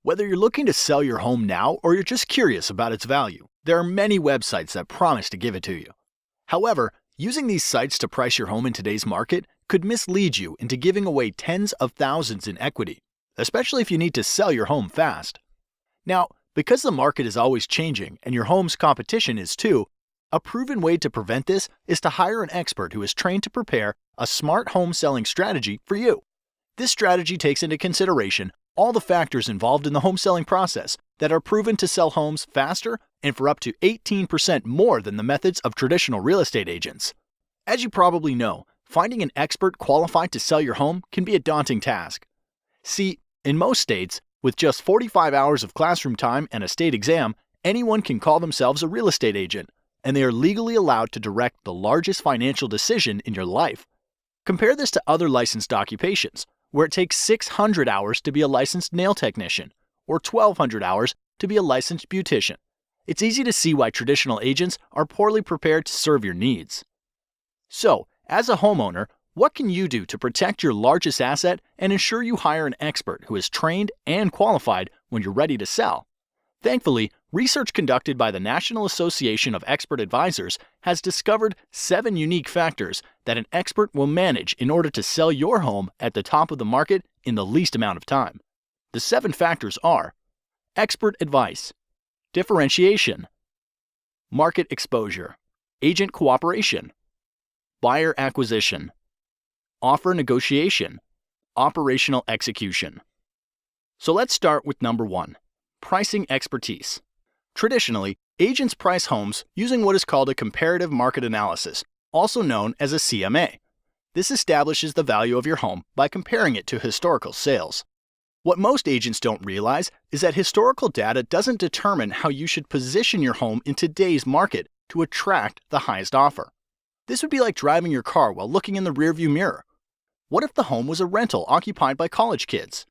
Whether you're looking to sell your home now or you're just curious about its value, there are many websites that promise to give it to you. However, using these sites to price your home in today's market could mislead you into giving away tens of thousands in equity, especially if you need to sell your home fast. Now, because the market is always changing and your home's competition is too, a proven way to prevent this is to hire an expert who is trained to prepare a smart home selling strategy for you. This strategy takes into consideration all the factors involved in the home selling process that are proven to sell homes faster and for up to 18% more than the methods of traditional real estate agents. As you probably know, finding an expert qualified to sell your home can be a daunting task. See, in most states, with just 45 hours of classroom time and a state exam, anyone can call themselves a real estate agent, and they are legally allowed to direct the largest financial decision in your life. Compare this to other licensed occupations, where it takes 600 hours to be a licensed nail technician, or 1,200 hours to be a licensed beautician. It's easy to see why traditional agents are poorly prepared to serve your needs. So, as a homeowner, what can you do to protect your largest asset and ensure you hire an expert who is trained and qualified when you're ready to sell? Thankfully, research conducted by the National Association of Expert Advisors has discovered 7 unique factors that an expert will manage in order to sell your home at the top of the market in the least amount of time. The 7 factors are: expert advice, differentiation, market exposure, agent cooperation, buyer acquisition, offer negotiation, operational execution. So let's start with number 1. Pricing expertise. Traditionally, agents price homes using what is called a comparative market analysis, also known as a CMA. This establishes the value of your home by comparing it to historical sales. What most agents don't realize is that historical data doesn't determine how you should position your home in today's market to attract the highest offer. This would be like driving your car while looking in the rearview mirror. What if the home was a rental occupied by college kids?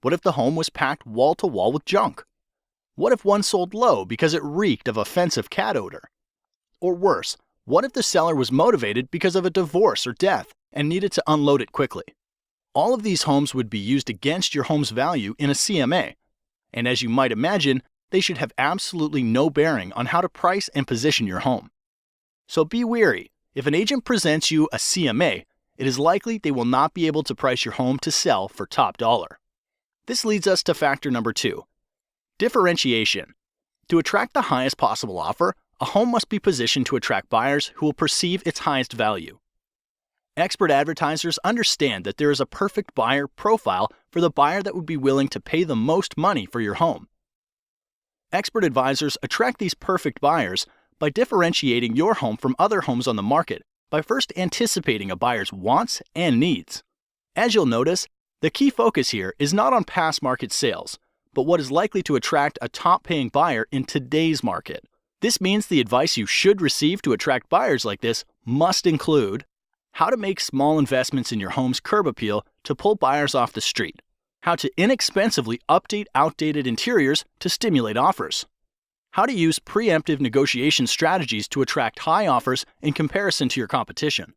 What if the home was packed wall to wall with junk? What if one sold low because it reeked of offensive cat odor? Or worse, what if the seller was motivated because of a divorce or death and needed to unload it quickly? All of these homes would be used against your home's value in a CMA, and as you might imagine, they should have absolutely no bearing on how to price and position your home. So be wary. If an agent presents you a CMA, it is likely they will not be able to price your home to sell for top dollar. This leads us to factor number 2, differentiation. To attract the highest possible offer, a home must be positioned to attract buyers who will perceive its highest value. Expert advertisers understand that there is a perfect buyer profile for the buyer that would be willing to pay the most money for your home. Expert advisors attract these perfect buyers by differentiating your home from other homes on the market by first anticipating a buyer's wants and needs. As you'll notice, the key focus here is not on past market sales, but what is likely to attract a top-paying buyer in today's market. This means the advice you should receive to attract buyers like this must include how to make small investments in your home's curb appeal to pull buyers off the street, how to inexpensively update outdated interiors to stimulate offers, how to use preemptive negotiation strategies to attract high offers in comparison to your competition,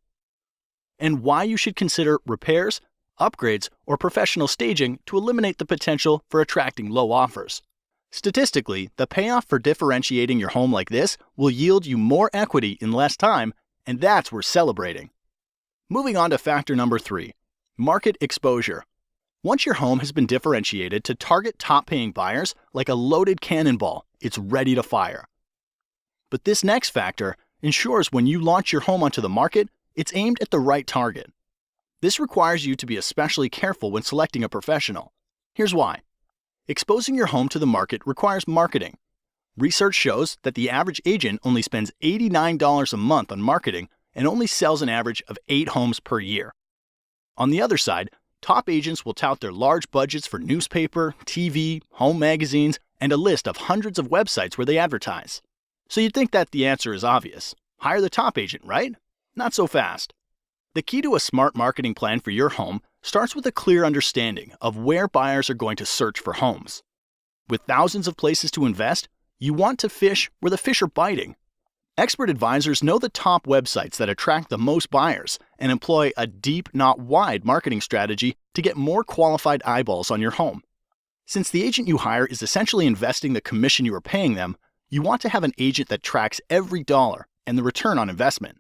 and why you should consider repairs, upgrades, or professional staging to eliminate the potential for attracting low offers. Statistically, the payoff for differentiating your home like this will yield you more equity in less time, and that's worth celebrating. Moving on to factor number 3, market exposure. Once your home has been differentiated to target top-paying buyers like a loaded cannonball, it's ready to fire. But this next factor ensures when you launch your home onto the market, it's aimed at the right target. This requires you to be especially careful when selecting a professional. Here's why. Exposing your home to the market requires marketing. Research shows that the average agent only spends $89 a month on marketing and only sells an average of 8 homes per year. On the other side, top agents will tout their large budgets for newspaper, TV, home magazines, and a list of hundreds of websites where they advertise. So you'd think that the answer is obvious. Hire the top agent, right? Not so fast. The key to a smart marketing plan for your home starts with a clear understanding of where buyers are going to search for homes. With thousands of places to invest, you want to fish where the fish are biting. Expert advisors know the top websites that attract the most buyers and employ a deep, not wide marketing strategy to get more qualified eyeballs on your home. Since the agent you hire is essentially investing the commission you are paying them, you want to have an agent that tracks every dollar and the return on investment.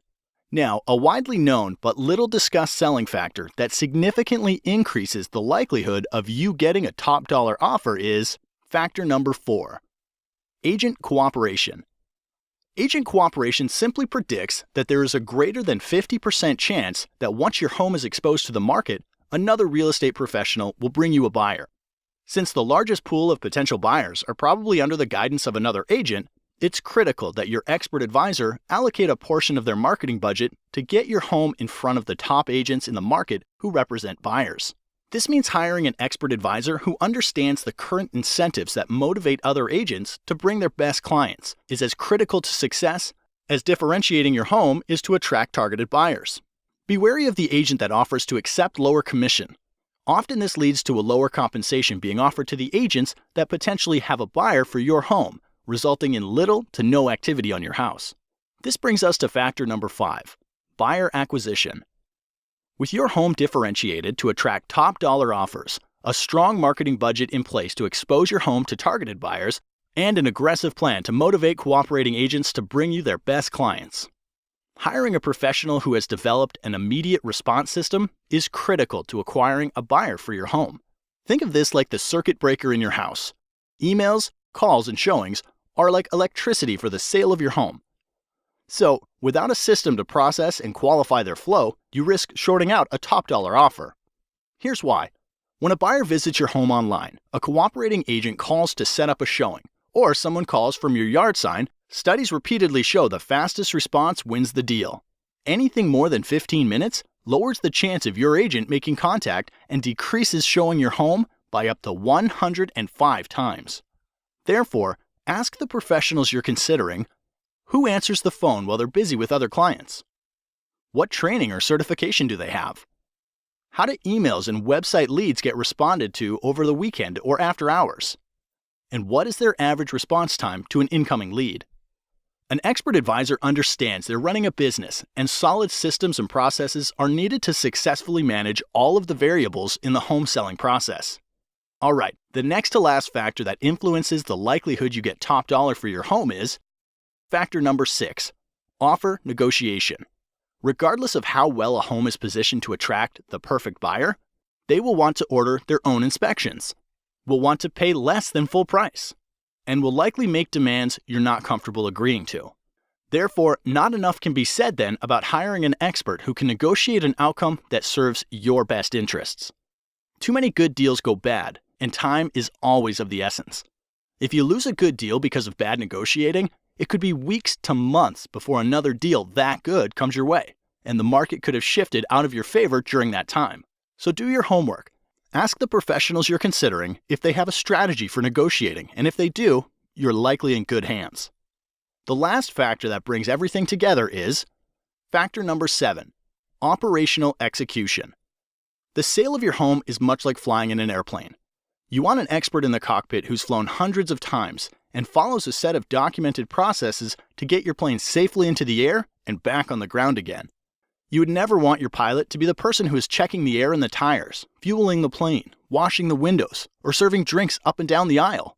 Now, a widely known but little discussed selling factor that significantly increases the likelihood of you getting a top dollar offer is factor number 4, agent cooperation. Agent cooperation simply predicts that there is a greater than 50% chance that once your home is exposed to the market, another real estate professional will bring you a buyer. Since the largest pool of potential buyers are probably under the guidance of another agent, it's critical that your expert advisor allocate a portion of their marketing budget to get your home in front of the top agents in the market who represent buyers. This means hiring an expert advisor who understands the current incentives that motivate other agents to bring their best clients is as critical to success as differentiating your home is to attract targeted buyers. Be wary of the agent that offers to accept lower commission. Often this leads to a lower compensation being offered to the agents that potentially have a buyer for your home, resulting in little to no activity on your house. This brings us to factor number 5, buyer acquisition. With your home differentiated to attract top dollar offers, a strong marketing budget in place to expose your home to targeted buyers, and an aggressive plan to motivate cooperating agents to bring you their best clients. Hiring a professional who has developed an immediate response system is critical to acquiring a buyer for your home. Think of this like the circuit breaker in your house. Emails, calls, and showings are like electricity for the sale of your home. So, without a system to process and qualify their flow, you risk shorting out a top dollar offer. Here's why. When a buyer visits your home online, a cooperating agent calls to set up a showing, or someone calls from your yard sign. Studies repeatedly show the fastest response wins the deal. Anything more than 15 minutes lowers the chance of your agent making contact and decreases showing your home by up to 105 times. Therefore, ask the professionals you're considering, who answers the phone while they're busy with other clients? What training or certification do they have? How do emails and website leads get responded to over the weekend or after hours? And what is their average response time to an incoming lead? An expert advisor understands they're running a business, and solid systems and processes are needed to successfully manage all of the variables in the home selling process. All right, the next to last factor that influences the likelihood you get top dollar for your home is factor number 6, offer negotiation. Regardless of how well a home is positioned to attract the perfect buyer, they will want to order their own inspections, will want to pay less than full price, and will likely make demands you're not comfortable agreeing to. Therefore, not enough can be said then about hiring an expert who can negotiate an outcome that serves your best interests. Too many good deals go bad, and time is always of the essence. If you lose a good deal because of bad negotiating, it could be weeks to months before another deal that good comes your way, and the market could have shifted out of your favor during that time. So do your homework. Ask the professionals you're considering if they have a strategy for negotiating, and if they do, you're likely in good hands. The last factor that brings everything together is factor number 7, operational execution. The sale of your home is much like flying in an airplane. You want an expert in the cockpit who's flown hundreds of times and follows a set of documented processes to get your plane safely into the air and back on the ground again. You would never want your pilot to be the person who is checking the air in the tires, fueling the plane, washing the windows, or serving drinks up and down the aisle.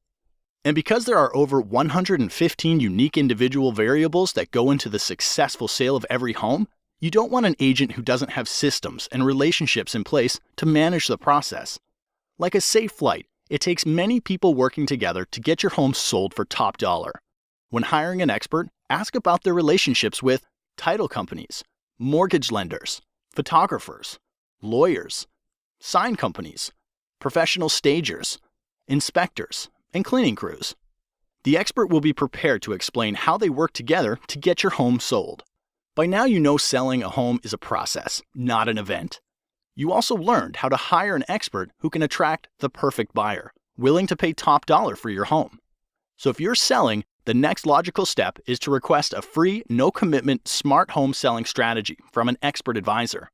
And because there are over 115 unique individual variables that go into the successful sale of every home, you don't want an agent who doesn't have systems and relationships in place to manage the process. Like a safe flight, it takes many people working together to get your home sold for top dollar. When hiring an expert, ask about their relationships with title companies, mortgage lenders, photographers, lawyers, sign companies, professional stagers, inspectors, and cleaning crews. The expert will be prepared to explain how they work together to get your home sold. By now you know selling a home is a process, not an event. You also learned how to hire an expert who can attract the perfect buyer, willing to pay top dollar for your home. So if you're selling, the next logical step is to request a free, no-commitment smart home selling strategy from an expert advisor.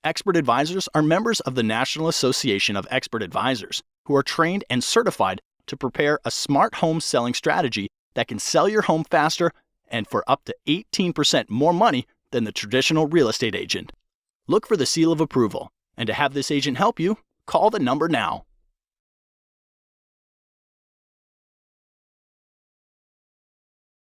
Expert advisors are members of the National Association of Expert Advisors who are trained and certified to prepare a smart home selling strategy that can sell your home faster and for up to 18% more money than the traditional real estate agent. Look for the seal of approval, and to have this agent help you, call the number now.